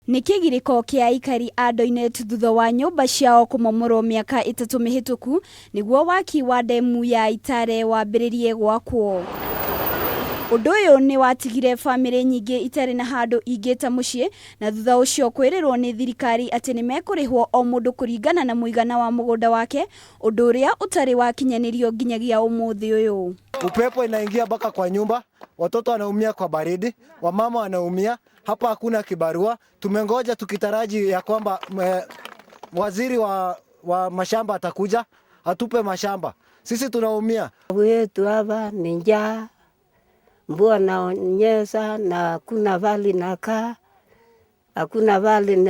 Nĩ kĩgirĩko kĩa aikari a Ndoinet thutha wa nyũmba ciao kũmomorwo mĩaka 3 mĩhĩtũku nĩguo waki wa ndemu ya Itare wambĩrĩrie gwakwo. Ũndũ ũyũ nĩ watigire bamĩrĩ nyingĩ itarĩ na handũ ingĩta mũciĩ, na thutha ũcio kwĩrĩrwo nĩ thirikari atĩ nĩ mekũrĩhwo o mũndũ kũringana na mũigana wa mũgũnda wake, ũndũ ũrĩa ũtarĩ wakinyanĩrio nginyagia ũmũthĩ ũyũ. Upepo inaingia mpaka kwa nyumba, watoto wanaumia kwa baridi, wamama wanaumia, hapa hakuna kibarua. Tumengoja tukitaraji ya kwamba waziri wa mashamba atakuja, atupe mashamba. Sisi tunaumia. Wetu hapa ni njaa, mvua naonyesha na hakuna vali nakaa, hakuna vali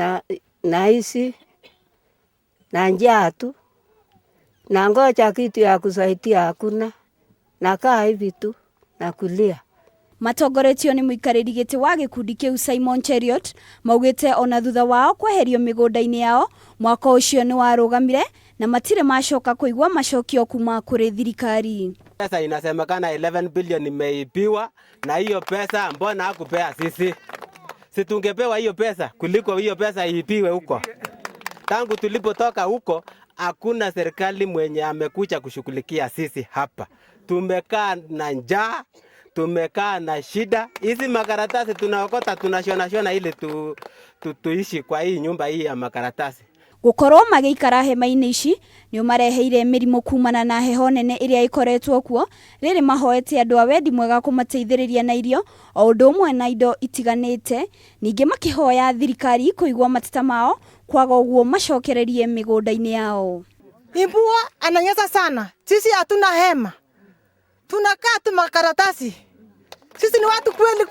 naishi, na njaa tu. Na ngoja kitu ya kusaidia hakuna, nakaa hivi tu na kulia. Matongoretio nĩ mũikarĩri gĩtĩ wa gĩkundi kĩu Simon Cheriot maugĩte ona thutha wao kweherio mĩgũnda-inĩ yao, mwaka ũcio nĩ warũgamire na matirĩ macoka kũigua macokio kuma kũrĩ thirikari. Pesa inasemekana 11 billion imeibiwa, na hiyo pesa mbona hakupea sisi? Si tungepewa hiyo pesa kuliko hiyo pesa iibiwe huko. Tangu tulipotoka huko hakuna serikali mwenye amekuja kushughulikia sisi hapa. Tumekaa na njaa, tumekaa na shida. Hizi makaratasi tunaokota tunashona ili tuishi kwa hii nyumba hii ya makaratasi. Gũkorwo magĩikara hema-inĩ ici nĩ mareheire mĩrimũ kumana na heho nene ĩrĩa ĩkoretwo kuo. Rĩrĩ mahoete andũ a wendi mwega kũmateithĩrĩria na irio o ũndũ ũmwe na indo itiganĩte. Ningĩ makĩhoya thirikari kũigua mateta mao, kwaga ũguo macokererie mĩgũnda-inĩ yao. Mvua ananyesha sana, sisi hatuna hema, tunakaa tu makaratasi. Sisi ni watu kweli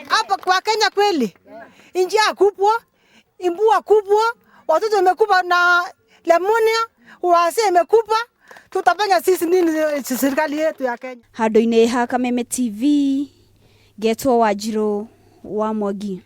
hapa kwa Kenya kweli. Njaa kubwa, mvua kubwa, watoto wamekufa na pneumonia, wazee wamekufa. Tutafanya sisi nini serikali yetu ya Kenya? Handũ-inĩ ha Kameme TV, Getwo Wanjirũ wa Mwangi.